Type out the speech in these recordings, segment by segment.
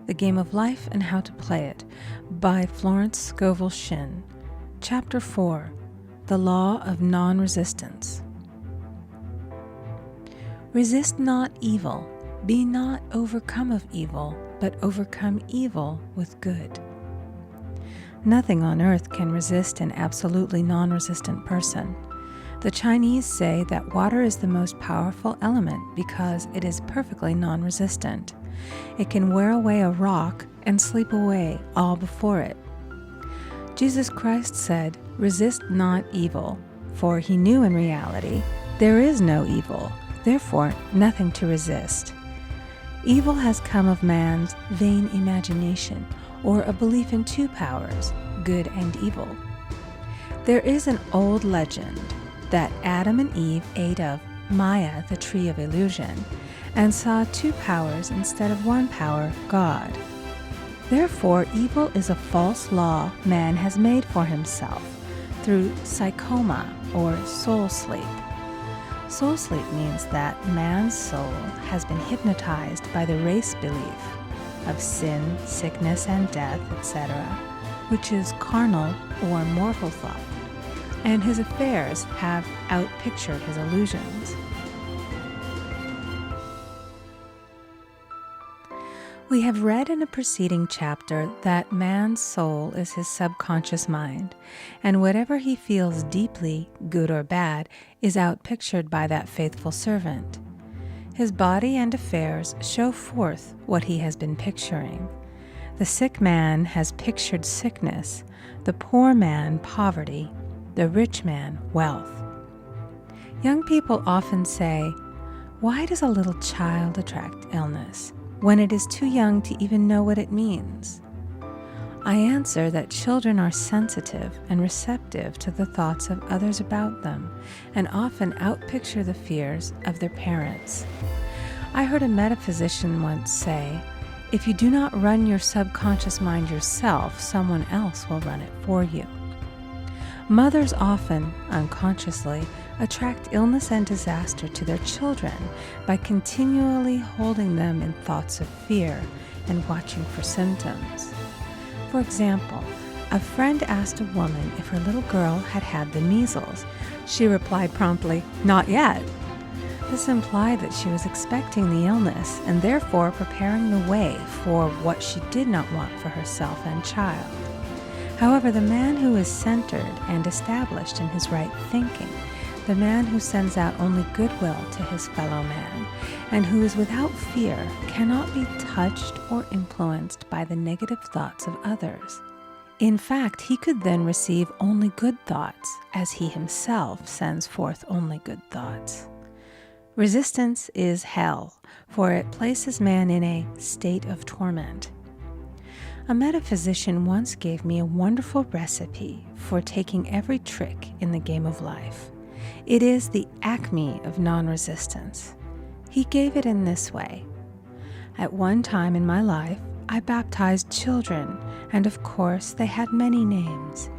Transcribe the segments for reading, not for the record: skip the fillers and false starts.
The Game of Life and How to Play It by Florence Scovel Shinn. Chapter 4. The Law of Non-Resistance. Resist not evil, be not overcome of evil, but overcome evil with good. Nothing on earth can resist an absolutely non-resistant person. The Chinese say that water is the most powerful element because it is perfectly non-resistant. It can wear away a rock and sleep away all before it. Jesus Christ said, "Resist not evil," for he knew in reality there is no evil, therefore nothing to resist. Evil has come of man's vain imagination, or a belief in two powers, good and evil. There is an old legend that Adam and Eve ate of Maya, the tree of illusion, and saw two powers instead of one power, God. Therefore, evil is a false law man has made for himself through psychoma, or soul sleep. Soul sleep means that man's soul has been hypnotized by the race belief of sin, sickness, and death, etc., which is carnal or mortal thought, and his affairs have outpictured his illusions. We have read in a preceding chapter that man's soul is his subconscious mind, and whatever he feels deeply, good or bad, is outpictured by that faithful servant. His body and affairs show forth what he has been picturing. The sick man has pictured sickness, the poor man poverty, the rich man wealth. Young people often say, "Why does a little child attract illness when it is too young to even know what it means?" I answer that children are sensitive and receptive to the thoughts of others about them, and often outpicture the fears of their parents. I heard a metaphysician once say, "If you do not run your subconscious mind yourself, someone else will run it for you." Mothers often, unconsciously, attract illness and disaster to their children by continually holding them in thoughts of fear and watching for symptoms. For example, a friend asked a woman if her little girl had had the measles. She replied promptly, "Not yet." This implied that she was expecting the illness and therefore preparing the way for what she did not want for herself and child. However, the man who is centered and established in his right thinking, the man who sends out only goodwill to his fellow man, and who is without fear, cannot be touched or influenced by the negative thoughts of others. In fact, he could then receive only good thoughts, as he himself sends forth only good thoughts. Resistance is hell, for it places man in a state of torment. A metaphysician once gave me a wonderful recipe for taking every trick in the game of life. It is the acme of non-resistance. He gave it in this way. At one time in my life, I baptized children, and of course they had many names.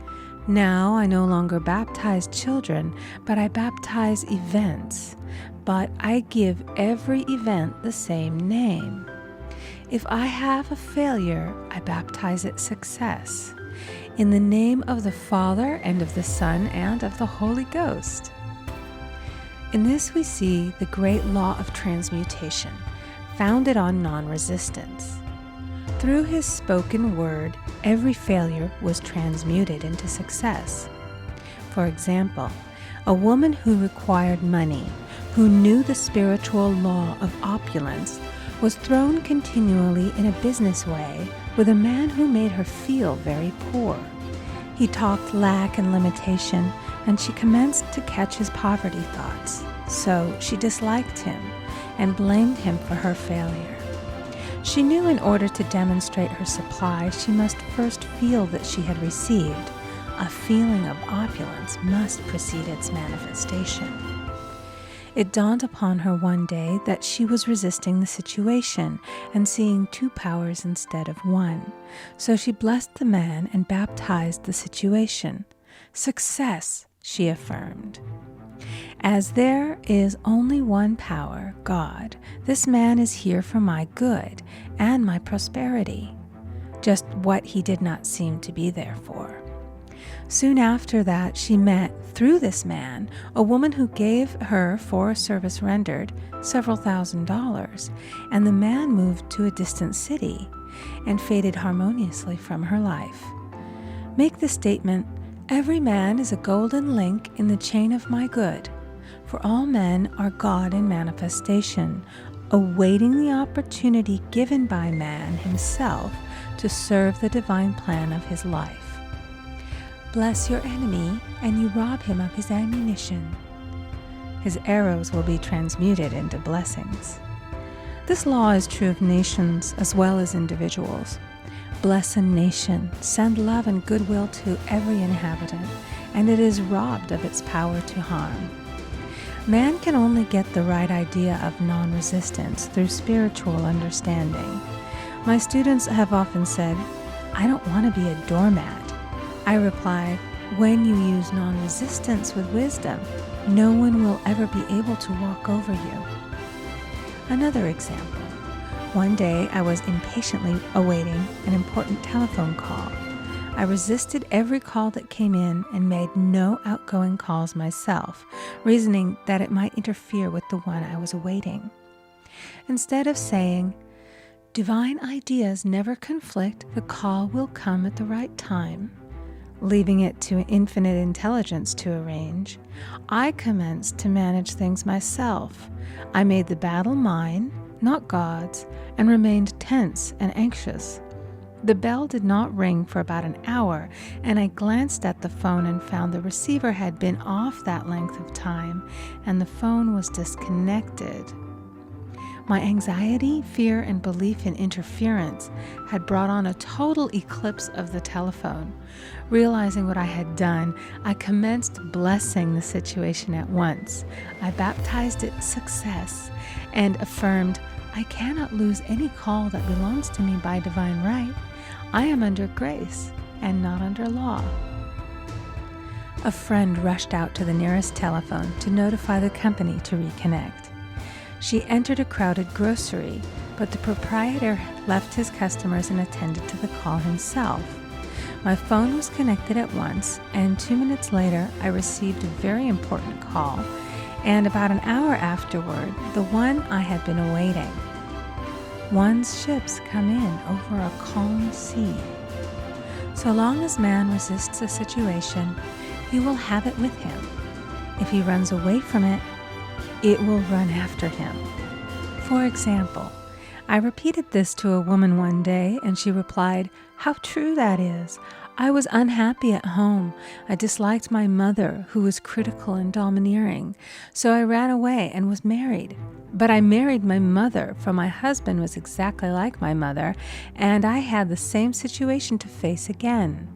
Now I no longer baptize children, but I baptize events. But I give every event the same name. If I have a failure, I baptize it success, in the name of the Father and of the Son and of the Holy Ghost. In this we see the great law of transmutation, founded on non-resistance. Through his spoken word, every failure was transmuted into success. For example, a woman who required money, who knew the spiritual law of opulence, was thrown continually in a business way with a man who made her feel very poor. He talked lack and limitation, and she commenced to catch his poverty thoughts. So she disliked him and blamed him for her failure. She knew in order to demonstrate her supply, she must first feel that she had received. A feeling of opulence must precede its manifestation. It dawned upon her one day that she was resisting the situation and seeing two powers instead of one. So she blessed the man and baptized the situation. "Success," she affirmed. As there is only one power, God, this man is here for my good and my prosperity, just what he did not seem to be there for. Soon after that, she met, through this man, a woman who gave her, for a service rendered, several $1,000s, and the man moved to a distant city and faded harmoniously from her life. Make the statement, "Every man is a golden link in the chain of my good, for all men are God in manifestation, awaiting the opportunity given by man himself to serve the divine plan of his life. Bless your enemy, and you rob him of his ammunition. His arrows will be transmuted into blessings." This law is true of nations as well as individuals. Bless a nation, send love and goodwill to every inhabitant, and it is robbed of its power to harm. Man can only get the right idea of non-resistance through spiritual understanding. My students have often said, "I don't want to be a doormat." I reply, when you use non-resistance with wisdom, no one will ever be able to walk over you. Another example. One day I was impatiently awaiting an important telephone call. I resisted every call that came in and made no outgoing calls myself, reasoning that it might interfere with the one I was awaiting. Instead of saying, "Divine ideas never conflict, the call will come at the right time," leaving it to infinite intelligence to arrange, I commenced to manage things myself. I made the battle mine, not God's, and remained tense and anxious. The bell did not ring for about an hour, and I glanced at the phone and found the receiver had been off that length of time, and the phone was disconnected. My anxiety, fear, and belief in interference had brought on a total eclipse of the telephone. Realizing what I had done, I commenced blessing the situation at once. I baptized it success and affirmed, "I cannot lose any call that belongs to me by divine right. I am under grace and not under law." A friend rushed out to the nearest telephone to notify the company to reconnect. She entered a crowded grocery, but the proprietor left his customers and attended to the call himself. My phone was connected at once, and 2 minutes later I received a very important call, and about an hour afterward, the one I had been awaiting. One's ships come in over a calm sea. So long as man resists a situation, he will have it with him. If he runs away from it, it will run after him. For example, I repeated this to a woman one day, and she replied, "How true that is. I was unhappy at home. I disliked my mother, who was critical and domineering. So I ran away and was married. But I married my mother, for my husband was exactly like my mother, and I had the same situation to face again.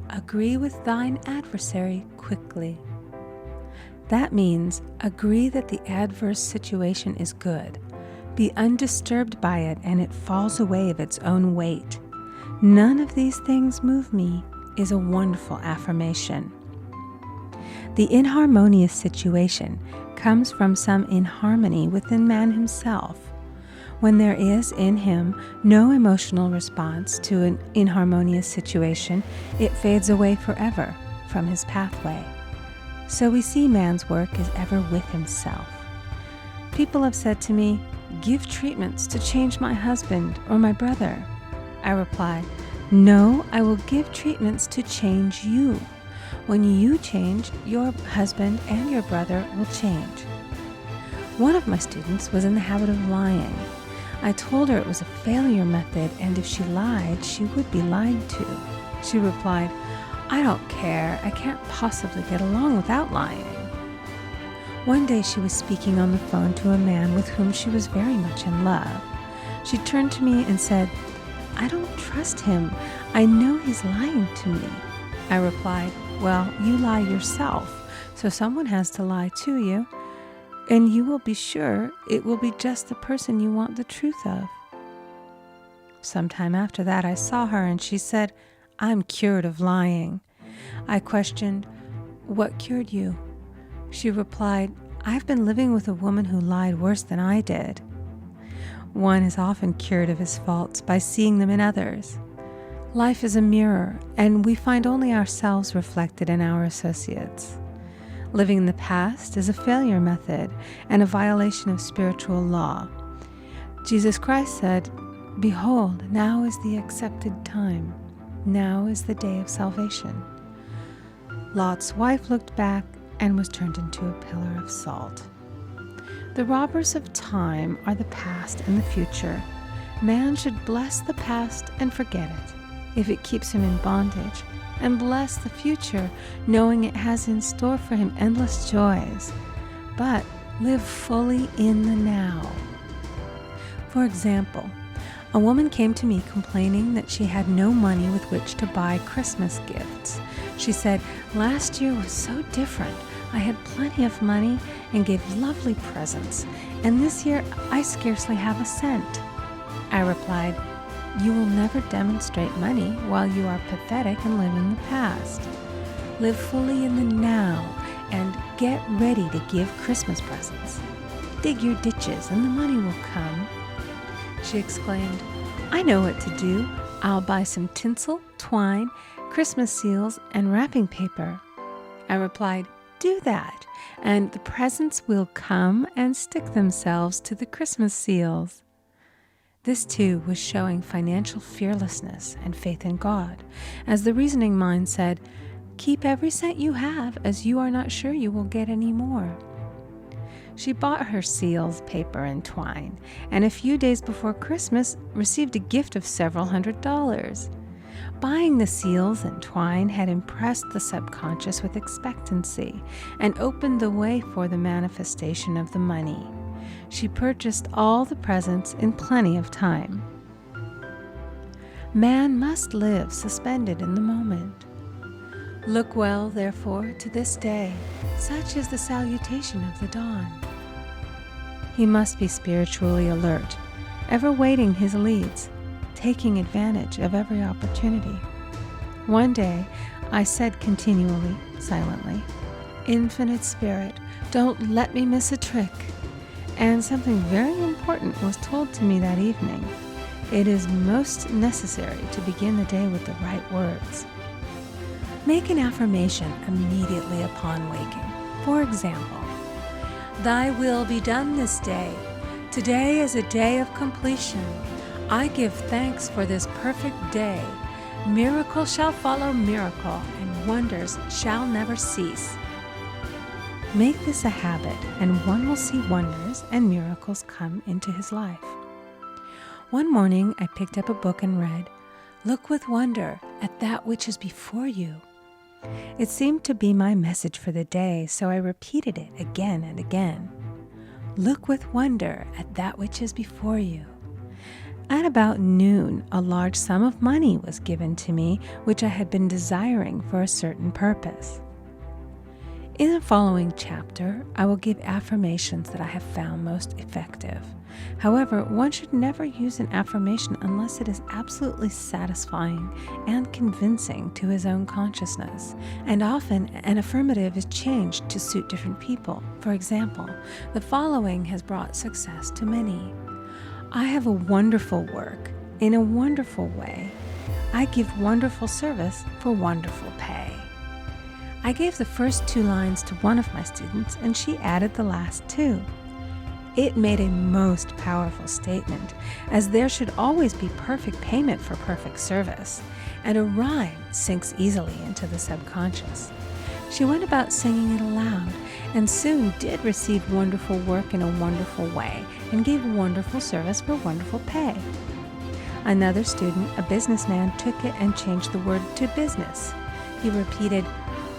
Agree with thine adversary quickly." That means agree that the adverse situation is good. Be undisturbed by it, and it falls away of its own weight. "None of these things move me" is a wonderful affirmation. The inharmonious situation comes from some inharmony within man himself. When there is in him no emotional response to an inharmonious situation, it fades away forever from his pathway. So we see man's work is ever with himself. People have said to me, "Give treatments to change my husband or my brother." I reply, "No, I will give treatments to change you. When you change, your husband and your brother will change." One of my students was in the habit of lying. I told her it was a failure method, and if she lied, she would be lied to. She replied, "I don't care. I can't possibly get along without lying." One day she was speaking on the phone to a man with whom she was very much in love. She turned to me and said, "I don't trust him. I know he's lying to me." I replied, "Well, you lie yourself, so someone has to lie to you, and you will be sure it will be just the person you want the truth of." Sometime after that I saw her, and she said, "I'm cured of lying." I questioned, "What cured you?" She replied, "I've been living with a woman who lied worse than I did." One is often cured of his faults by seeing them in others. Life is a mirror, and we find only ourselves reflected in our associates. Living in the past is a failure method and a violation of spiritual law. Jesus Christ said, "Behold, now is the accepted time. Now is the day of salvation." Lot's wife looked back and was turned into a pillar of salt. The robbers of time are the past and the future. Man should bless the past and forget it, if it keeps him in bondage, and bless the future, knowing it has in store for him endless joys. But live fully in the now. For example, a woman came to me complaining that she had no money with which to buy Christmas gifts. She said, "Last year was so different. I had plenty of money and gave lovely presents, and this year I scarcely have a cent." I replied, "You will never demonstrate money while you are pathetic and live in the past. Live fully in the now and get ready to give Christmas presents. Dig your ditches and the money will come." She exclaimed, "I know what to do. I'll buy some tinsel, twine, Christmas seals, and wrapping paper." I replied, "Do that, and the presents will come and stick themselves to the Christmas seals." This too was showing financial fearlessness and faith in God, as the reasoning mind said, "Keep every cent you have, as you are not sure you will get any more." She bought her seals, paper, and twine, and a few days before Christmas received a gift of several $100s. Buying the seals and twine had impressed the subconscious with expectancy and opened the way for the manifestation of the money. She purchased all the presents in plenty of time. Man must live suspended in the moment. Look well, therefore, to this day, such is the salutation of the dawn. He must be spiritually alert, ever waiting his leads, taking advantage of every opportunity. One day, I said continually, silently, "Infinite Spirit, don't let me miss a trick." And something very important was told to me that evening. It is most necessary to begin the day with the right words. Make an affirmation immediately upon waking. For example, "Thy will be done this day. Today is a day of completion. I give thanks for this perfect day. Miracle shall follow miracle, and wonders shall never cease." Make this a habit, and one will see wonders and miracles come into his life. One morning, I picked up a book and read, "Look with wonder at that which is before you." It seemed to be my message for the day, so I repeated it again and again. Look with wonder at that which is before you. At about noon, a large sum of money was given to me, which I had been desiring for a certain purpose. In the following chapter, I will give affirmations that I have found most effective. However, one should never use an affirmation unless it is absolutely satisfying and convincing to his own consciousness. And often, an affirmative is changed to suit different people. For example, the following has brought success to many. "I have a wonderful work in a wonderful way. I give wonderful service for wonderful pay." I gave the first 2 lines to one of my students, and she added the last 2. It made a most powerful statement, as there should always be perfect payment for perfect service, and a rhyme sinks easily into the subconscious. She went about singing it aloud, and soon did receive wonderful work in a wonderful way, and gave wonderful service for wonderful pay. Another student, a businessman, took it and changed the word to business. He repeated,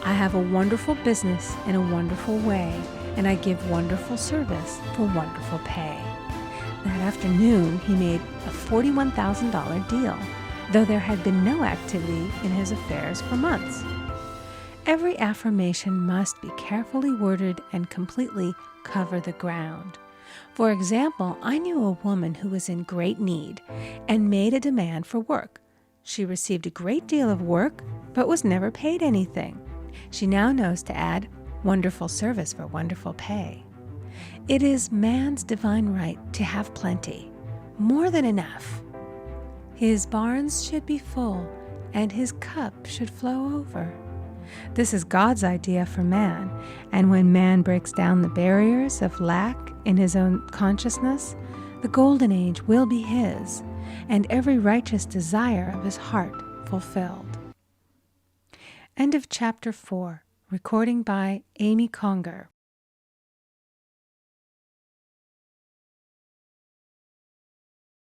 "I have a wonderful business in a wonderful way, and I give wonderful service for wonderful pay." That afternoon, he made a $41,000 deal, though there had been no activity in his affairs for months. Every affirmation must be carefully worded and completely cover the ground. For example, I knew a woman who was in great need and made a demand for work. She received a great deal of work, but was never paid anything. She now knows to add, wonderful service for wonderful pay. It is man's divine right to have plenty, more than enough. His barns should be full, and his cup should flow over. This is God's idea for man, and when man breaks down the barriers of lack in his own consciousness, the golden age will be his, and every righteous desire of his heart fulfilled. End of chapter 4. Recording by Amy Conger.